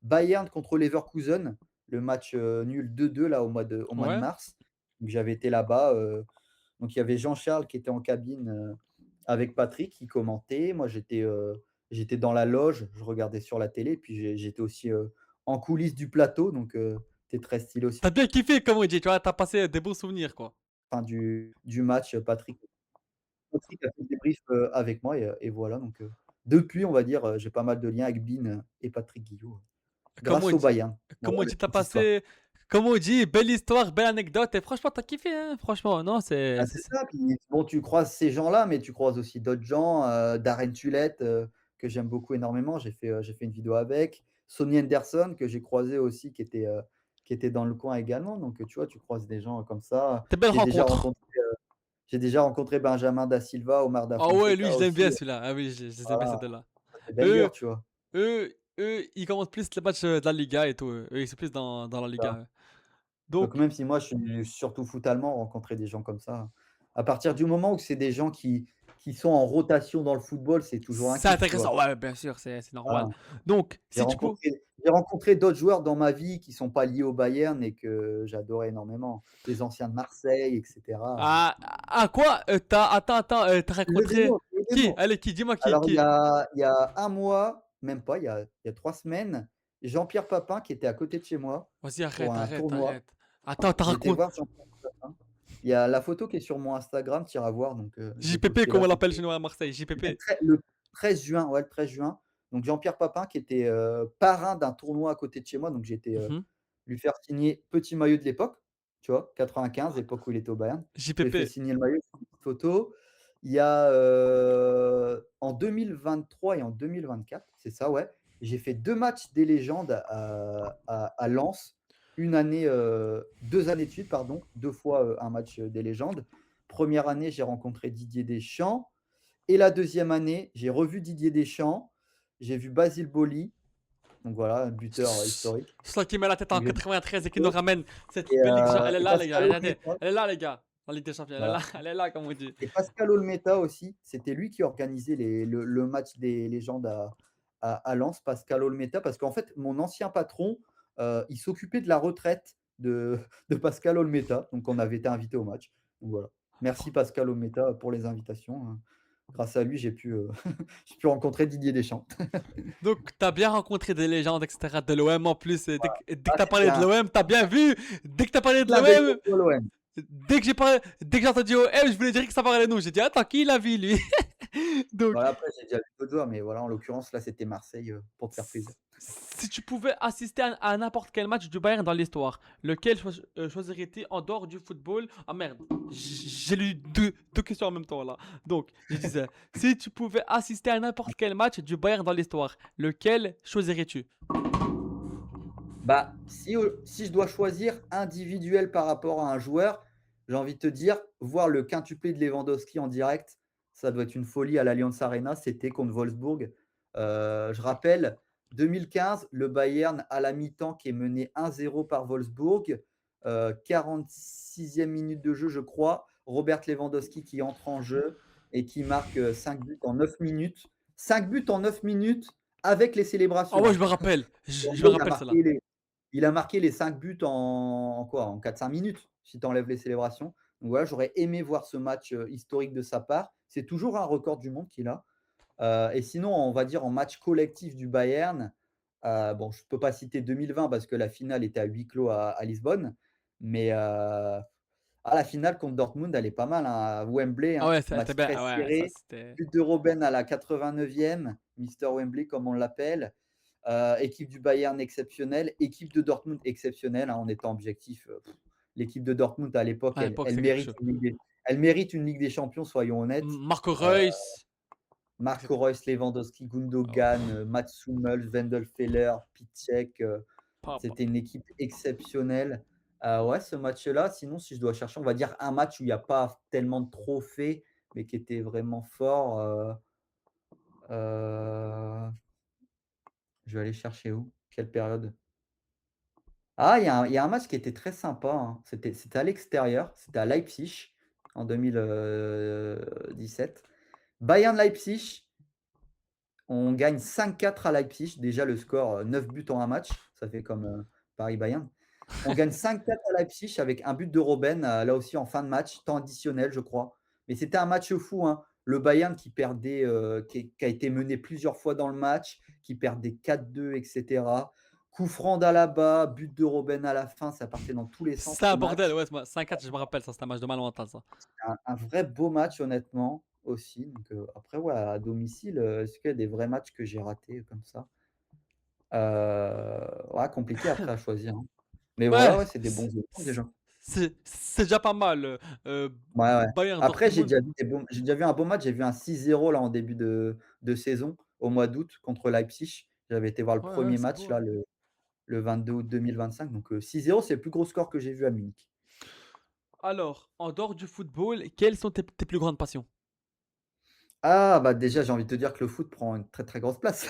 S2: Bayern contre Leverkusen, le match, nul 2-2 là au mois de
S1: Ouais,
S2: mars. Donc j'avais été là-bas, donc il y avait Jean-Charles qui était en cabine, avec Patrick qui commentait. Moi j'étais dans la loge, je regardais sur la télé, puis j'étais aussi, en coulisses du plateau, donc c'était très stylé aussi.
S1: Tu bien kiffé comme on dit, tu vois? T'as passé des bons souvenirs, quoi.
S2: Fin du match, Patrick a fait le débrief, avec moi et voilà donc depuis on va dire, j'ai pas mal de liens avec Bean, et Patrick Guillot,
S1: Comme on
S2: grâce au
S1: dit
S2: Bayern.
S1: comme
S2: Voilà
S1: on
S2: la
S1: dit, tu
S2: petite histoire.
S1: comme on dit, belle histoire, belle anecdote et franchement, t'as kiffé, hein? Franchement, non,
S2: Ah c'est ça, puis bon tu croises ces gens-là, mais tu croises aussi d'autres gens, Darren Tulette, que j'aime beaucoup énormément. J'ai fait une vidéo avec. Sonny Henderson que j'ai croisé aussi qui était dans le coin également, donc tu vois, tu croises des gens comme ça.
S1: des belles
S2: J'ai déjà
S1: rencontres.
S2: rencontré, j'ai déjà rencontré Benjamin da Silva, Omar da
S1: Ah ouais, lui,
S2: Fonseca
S1: je l'aime bien
S2: aussi,
S1: celui-là. Ah oui, je les aime bien ces
S2: voilà,
S1: 2-là.
S2: ça c'est banger,
S1: Eux
S2: tu vois?
S1: ils commentent plus les matchs, de la Liga et tout, Eux, ils sont plus dans la
S2: Ça.
S1: Liga, eux.
S2: Donc
S1: Donc
S2: même si moi je suis surtout foot allemand, rencontrer des gens comme ça, à partir du moment où c'est des gens qui sont en rotation dans le football, c'est toujours un
S1: c'est
S2: kiff, tu vois?
S1: intéressant, ouais, bien sûr, c'est normal.
S2: Voilà.
S1: Donc
S2: J'ai
S1: si tu peux
S2: rencontré j'ai rencontré d'autres joueurs dans ma vie qui sont pas liés au Bayern et que j'adorais énormément. Des anciens de Marseille et cetera.
S1: quoi? Tu attends, tu
S2: Le
S1: rencontré
S2: démon, le
S1: qui?
S2: démon.
S1: Allez, qui? Dis-moi qui?
S2: Alors
S1: Qui?
S2: il y a un mois, même pas, il y a 3 semaines, Jean-Pierre Papin qui était à côté de chez moi
S1: Vas-y,
S2: pour
S1: arrête,
S2: un
S1: arrête,
S2: tournoi.
S1: arrête. Attends, tu
S2: J'ai été
S1: racontes
S2: voir Jean-Pierre Papin. Il y a la photo qui est sur mon Instagram, tu iras voir donc je l'ai
S1: JPP
S2: postée
S1: comme
S2: là,
S1: on l'appelle
S2: c'était
S1: chez nous à Marseille,
S2: c'était
S1: JPP.
S2: le 13 juin, ouais, le 13 juin. Donc Jean-Pierre Papin qui était, parrain d'un tournoi à côté de chez moi, donc j'ai été,
S1: Mmh.
S2: lui faire signer petit maillot de l'époque, tu vois? 95, époque où il était au Bayern. Je lui ai fait
S1: JPP.
S2: signer le maillot, une petite photo. Il y a, en 2023 et en 2024, c'est ça, ouais, j'ai fait 2 matchs des légendes à Lens. Une année, 2 années de suite, pardon, 2 fois, un match, des légendes. Première année, j'ai rencontré Didier Deschamps et la deuxième année, j'ai revu Didier Deschamps, j'ai vu Basile Boli, donc voilà, un buteur, historique.
S1: Celui qui met la tête en
S2: Donc j'ai vu
S1: 93 et qui nous ramène cette belle Ligue des Champions. Elle est
S2: et
S1: là, les gars,
S2: Pascal
S1: regardez.
S2: Olmeta,
S1: Elle est là, les gars. La Ligue des Champions, elle est là,
S2: voilà.
S1: elle est là, comme on dit.
S2: Et Pascal Olmeta aussi, c'était lui qui organisait le match des légendes à Lens, Pascal Olmeta, parce qu'en fait, mon ancien patron, il s'occupait de la retraite de de Pascal Olmeta, donc on avait été invité au match, donc voilà. Merci Pascal Olmeta pour les invitations, hein. Grâce à lui, j'ai pu, j'ai pu rencontrer Didier Deschamps.
S1: Donc, t'as bien rencontré des légendes, etc. de l'OM en plus. Dès que
S2: Ah,
S1: t'as
S2: c'était
S1: parlé de
S2: un
S1: l'OM, t'as bien vu. Dès que t'as parlé de
S2: clin d'œil
S1: l'OM,
S2: pour l'OM.
S1: dès que j'ai entendu OM, je voulais dire que ça parlait de nous. J'ai dit, attends, qui l'a vu, lui? Donc,
S2: Voilà, après j'ai déjà vu d'autres joueurs, mais voilà, en l'occurrence, là, c'était Marseille, pour te faire plaisir.
S1: si tu pouvais assister à n'importe quel match du Bayern dans l'histoire, lequel choisirais-tu en dehors du football? Ah merde, j'ai lu deux questions en même temps là. Donc, je disais, si tu pouvais assister à n'importe quel match du Bayern dans l'histoire, lequel choisirais-tu?
S2: Bah, si je dois choisir individuel par rapport à un joueur, j'ai envie de te dire, voir le quintuplé de Lewandowski en direct, ça doit être une folie à l'Allianz Arena, c'était contre Wolfsburg. Je rappelle, 2015, le Bayern à la mi-temps qui est mené 1-0 par Wolfsburg, 46e minute de jeu, je crois, Robert Lewandowski qui entre en jeu et qui marque, 5 buts en 9 minutes. 5 buts en 9 minutes avec les
S1: Ah
S2: célébrations,
S1: ouais,
S2: hein. En
S1: je me
S2: gros,
S1: rappelle cela.
S2: il a marqué les 5 buts en quoi? En 4-5 minutes, si tu enlèves les célébrations. Donc voilà, j'aurais aimé voir ce match, historique de sa part. C'est toujours un record du monde qu'il a. Et sinon, on va dire en match collectif du Bayern, bon, je peux pas citer 2020 parce que la finale était à huis clos à Lisbonne, mais la finale contre Dortmund, elle est pas mal, hein, à Wembley,
S1: Ah
S2: hein.
S1: ouais, ça
S2: Match
S1: c'était bien.
S2: très
S1: Ah ouais, ça
S2: serré,
S1: c'était.
S2: but de Robben à la 89e, Mister Wembley comme on l'appelle. Équipe du Bayern exceptionnelle, équipe de Dortmund exceptionnelle, hein, en étant objectif, l'équipe de Dortmund à l'époque,
S1: À l'époque, c'est quelque chose.
S2: elle mérite une Ligue des Champions, soyons honnêtes.
S1: Marco
S2: Heu,
S1: Reus,
S2: Marco
S1: etc.
S2: Reus, Lewandowski,
S1: Ah ouais.
S2: Gundogan, Mats Hummels, Wendelfeller, Piszczek,
S1: Papa.
S2: c'était une équipe exceptionnelle. Ouais, ce match-là, sinon si je dois chercher, on va dire un match où il y a pas tellement de trophées, mais qui était vraiment fort, heu, je vais aller chercher où? Quelle période? Ah, il y a un match qui était très sympa, hein. C'était à l'extérieur, c'était à Leipzig en 2017. Bayern-Leipzig, on gagne 5-4 à Leipzig. Déjà le score, 9 buts en un match, ça fait comme, Paris-Bayern. On gagne 5-4 à Leipzig avec un but de Robben, là aussi en fin de match, temps additionnel, je crois. Mais c'était un match fou, hein. Le Bayern qui perdait, qui a été mené plusieurs fois dans le match, qui perdait 4-2 et cetera. coup franc d'Alaba, but de Robben à la fin, ça partait dans tous les sens
S1: C'était
S2: ce
S1: un bordel,
S2: match.
S1: ouais, 5-4, je me rappelle ça, c'était un match de malin ça.
S2: Un vrai beau match honnêtement aussi, donc après ouais, à domicile, est-ce qu'il y a des vrais matchs que j'ai ratés comme ça? Ouais, compliqué après à choisir, hein. Mais
S1: Ouais,
S2: voilà, ouais, c'est des bons
S1: c
S2: éléments
S1: c
S2: déjà.
S1: c'est déjà pas mal,
S2: Ouais, ouais.
S1: Bayern
S2: Après
S1: Dortmund.
S2: j'ai déjà vu un beau match, j'ai vu un 6-0 là en début de saison, au mois d'août contre Leipzig. J'avais été voir le
S1: Ouais, ouais,
S2: premier
S1: c'est
S2: match
S1: beau,
S2: là,
S1: hein.
S2: le 22 août 2025, donc 6-0, c'est le plus gros score que j'ai vu à Munich.
S1: Alors, en dehors du football, quelles sont tes plus grandes passions?
S2: Ah bah, déjà, j'ai envie de te dire que le foot prend une très, très grosse place.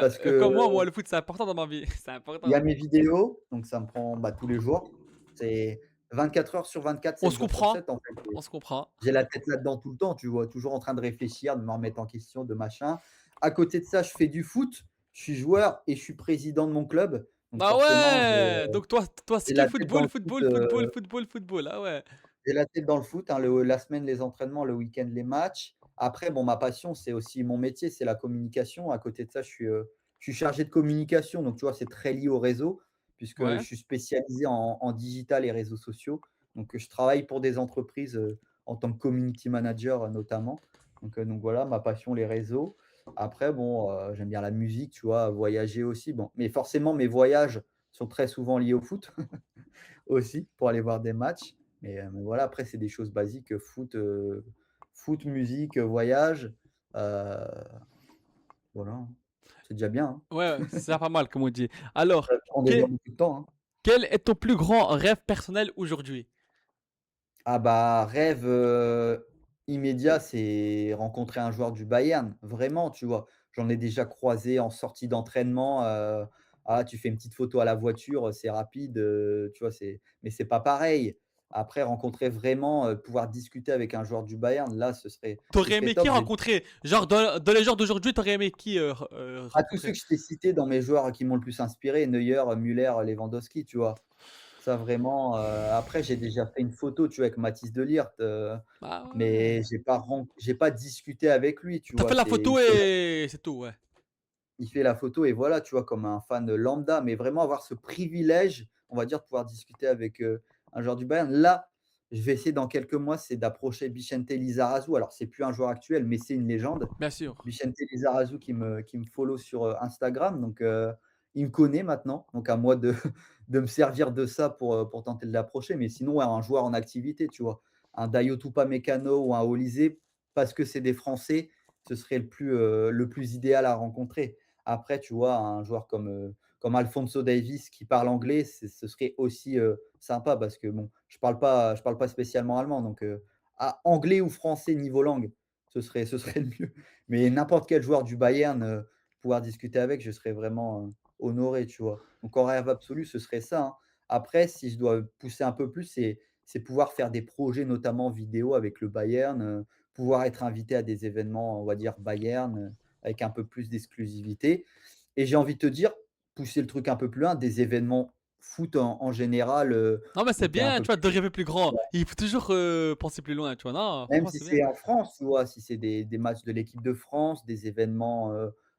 S2: Parce que
S1: Comme moi, le foot, c'est important dans ma vie, c'est
S2: il y a
S1: important.
S2: mes vidéos, donc ça me prend, bah, tous les jours. C'est 24 heures sur 24,
S1: On
S2: 7
S1: se
S2: jours sur
S1: comprend,
S2: 7 en fait.
S1: on se comprend.
S2: J'ai la tête là-dedans tout le temps, tu vois? Toujours en train de réfléchir, de me remettre en question, de machin. À côté de ça, je fais du foot, je suis joueur et je suis président de mon club. Donc
S1: Ah
S2: forcément,
S1: ouais! Donc toi,
S2: j'ai
S1: c'est que
S2: la tête dans
S1: football,
S2: le foot,
S1: football, football, football, football. Ah ouais.
S2: j'ai la tête dans le foot, hein, la semaine, les entraînements, le week-end, les matchs. Après, bon, ma passion, c'est aussi mon métier, c'est la communication. À côté de ça, je suis chargé de communication, donc tu vois, c'est très lié au réseau, puisque je
S1: Ouais.
S2: suis spécialisé en digital et réseaux sociaux. Donc, je travaille pour des entreprises, en tant que community manager, notamment. Donc voilà, ma passion, les réseaux. Après, bon, j'aime bien la musique, tu vois, voyager aussi. Bon, mais forcément, mes voyages sont très souvent liés au foot aussi, pour aller voir des matchs. Mais voilà, après, c'est des choses basiques, foot, musique, voyage, heu, voilà, hein. C'est déjà bien, hein.
S1: Ouais, ouais, c'est déjà pas mal comme on dit. Alors,
S2: Ça prend déjà
S1: quel
S2: beaucoup de temps, hein.
S1: quel est ton plus grand rêve personnel aujourd'hui?
S2: Ah bah, rêve, immédiat, c'est rencontrer un joueur du Bayern, vraiment, tu vois? J'en ai déjà croisé en sortie d'entraînement, tu fais une petite photo à la voiture, c'est rapide, tu vois? Mais c'est pas pareil. Après rencontrer vraiment, pouvoir discuter avec un joueur du Bayern, là, ce
S1: T'aurais
S2: serait
S1: aimé qui
S2: top. J'ai
S1: rencontrer? Genre dans les joueurs d'aujourd'hui, t'aurais aimé qui,
S2: tous ceux
S1: rencontrer?
S2: que je t'ai cités dans mes joueurs qui m'ont le plus inspiré, Neuer, Müller, Lewandowski, tu vois? Ça vraiment, après j'ai déjà fait une photo, tu vois, avec Mathys de Ligt,
S1: Ah
S2: mais
S1: ouais.
S2: j'ai pas discuté avec lui, tu
S1: Tu as
S2: vois?
S1: fait la photo et c'est tout, ouais.
S2: Il fait la photo et voilà, tu vois? Comme un fan lambda, mais vraiment avoir ce privilège, on va dire, de pouvoir discuter avec, un joueur du Bayern. Là, je vais essayer dans quelques mois, c'est d'approcher Vicente Lizarazu. Alors c'est plus un joueur actuel, mais c'est une légende.
S1: Bien sûr.
S2: Vicente Lizarazu qui me follow sur, Instagram, donc il me connaît maintenant, donc à moi de de me servir de ça pour tenter de l'approcher. Mais sinon, ouais, un joueur en activité, tu vois? Un Dayot Upamecano ou un Olise, parce que c'est des Français, ce serait le plus idéal à rencontrer. Après, tu vois, un joueur comme Alphonso Davies qui parle anglais, ce serait aussi, sympa parce que bon, je parle pas spécialement allemand, donc anglais ou français niveau langue, ce serait le mieux. Mais n'importe quel joueur du Bayern, pouvoir discuter avec, je serais vraiment, honoré, tu vois? Donc en rêve absolu, ce serait ça, hein. Après, si je dois pousser un peu plus, c'est pouvoir faire des projets, notamment vidéo avec le Bayern, pouvoir être invité à des événements, on va dire Bayern, avec un peu plus d'exclusivité. Et j'ai envie de te dire, pousser le truc un peu plus loin, des événements foot en général,
S1: Non, mais
S2: où
S1: c'est
S2: tu es un
S1: bien,
S2: peu
S1: tu vois, de
S2: plus,
S1: rêver plus grand. Il faut toujours, penser plus loin, tu vois? Non,
S2: même
S1: franchement,
S2: si
S1: c'est bien.
S2: c'est en France, tu vois? Si c'est des matchs de l'équipe de France, des événements,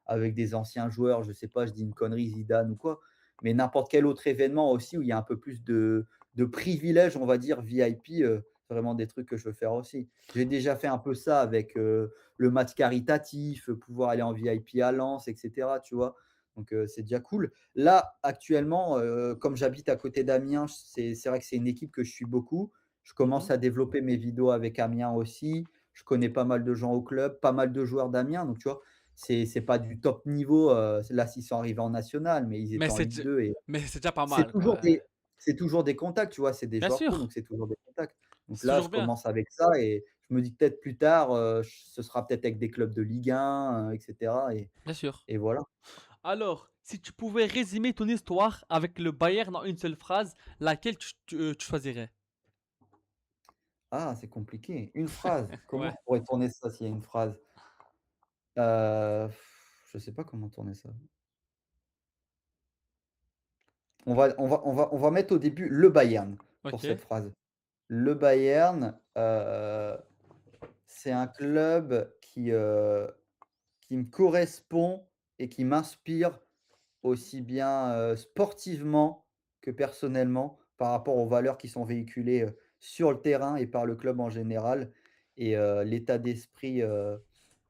S2: avec des anciens joueurs, je sais pas, je dis une connerie, Zidane ou quoi, mais n'importe quel autre événement aussi où il y a un peu plus de privilèges, on va dire VIP, c'est vraiment des trucs que je veux faire aussi. J'ai déjà fait un peu ça avec, le match caritatif, pouvoir aller en VIP à Lens et cetera, tu vois? Donc c'est déjà cool. Là, actuellement, comme j'habite à côté d'Amiens, c'est vrai que c'est une équipe que je suis beaucoup. Je commence
S1: Mmh.
S2: à développer mes vidéos avec Amiens aussi. Je connais pas mal de gens au club, pas mal de joueurs d'Amiens, donc tu vois? C'est pas du top niveau, là, s'ils sont arrivés en national, mais ils
S1: Mais
S2: étaient en
S1: c'est
S2: Ligue
S1: dj
S2: 2 et
S1: mais c'est déjà pas
S2: c'est
S1: mal,
S2: toujours
S1: quoi.
S2: des c'est toujours des contacts, tu vois? C'est des
S1: Bien
S2: joueurs pro,
S1: sûr,
S2: donc c'est toujours des contacts. Donc
S1: c'est
S2: là,
S1: toujours
S2: je
S1: bien,
S2: commence avec ça et je me dis que peut-être plus tard, ce sera peut-être avec des clubs de Ligue 1, et cetera
S1: bien sûr.
S2: et voilà.
S1: Alors, si tu pouvais résumer ton histoire avec le Bayern en une seule phrase, laquelle tu choisirais?
S2: Ah, c'est compliqué. Une phrase, comment
S1: Ouais.
S2: je pourrais tourner ça s'il y a une phrase? Heu, je sais pas comment tourner ça. On va mettre au début le Bayern pour
S1: OK.
S2: cette phrase. Le Bayern, c'est un club qui me correspond et qui m'inspire aussi bien, sportivement que personnellement, par rapport aux valeurs qui sont véhiculées, sur le terrain et par le club en général et l'état d'esprit,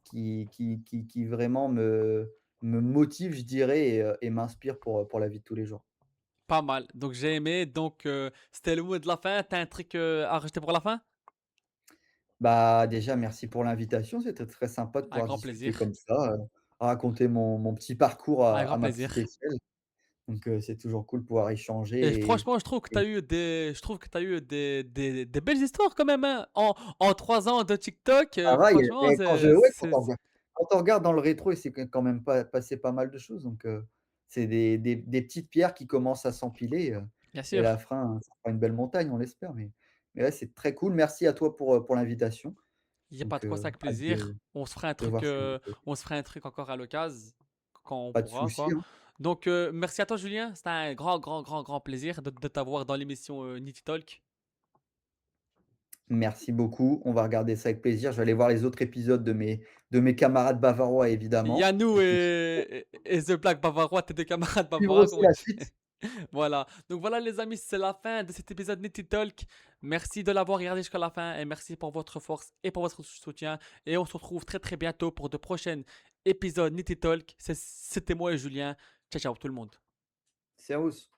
S2: qui vraiment me motive, je dirais et m'inspire pour la vie de tous les jours.
S1: Pas mal. Donc j'ai aimé. Donc c'était le mot de la fin. T'as un truc à rajouter pour la fin?
S2: Bah, déjà merci pour l'invitation, c'était très sympa de
S1: Un
S2: pouvoir
S1: grand
S2: discuter
S1: plaisir.
S2: comme ça, raconter mon petit parcours
S1: Un
S2: à
S1: grand
S2: ma petite
S1: plaisir.
S2: échelle. Donc c'est toujours cool de pouvoir
S1: Et
S2: échanger
S1: franchement, je trouve que tu
S2: et
S1: as eu je trouve que tu eu des belles histoires quand même, hein. En 3 ans de TikTok,
S2: ça va, il y a
S1: franchement,
S2: mais quand je ouais, quand on regarde dans le rétro, il s'est quand même pas passé pas mal de choses donc c'est des petites pierres qui commencent à s'empiler,
S1: bien
S2: et à la
S1: sûr,
S2: fin, ça fera une belle montagne, on l'espère, mais ouais, c'est très cool. Merci à toi pour l'invitation,
S1: il y a pas
S2: donc
S1: de quoi, c'est avec
S2: hâte
S1: plaisir.
S2: de voir ce que
S1: On se fera un truc encore à l'occasion, quand on
S2: pas de
S1: pourra,
S2: souci,
S1: quoi.
S2: hein.
S1: Donc merci à toi Julien, c'était un grand plaisir de t'avoir dans l'émission, Nitty Talk.
S2: Merci beaucoup, on va regarder ça avec plaisir. Je vais aller voir les autres épisodes de mes camarades bavarois évidemment
S1: Yannou
S2: et puis
S1: et The Black Bavarois, tes 2 camarades
S2: suivre
S1: bavarois,
S2: aussi
S1: comme on
S2: la
S1: dit.
S2: suite.
S1: Voilà. Donc voilà les amis, c'est la fin de cet épisode Nitty Talk. Merci de l'avoir regardé jusqu'à la fin et merci pour votre force et pour votre soutien. Et on se retrouve très bientôt pour de prochains épisodes Nitty Talk. C'était moi et Julien. Ciao ciao tout le monde.
S2: Servus.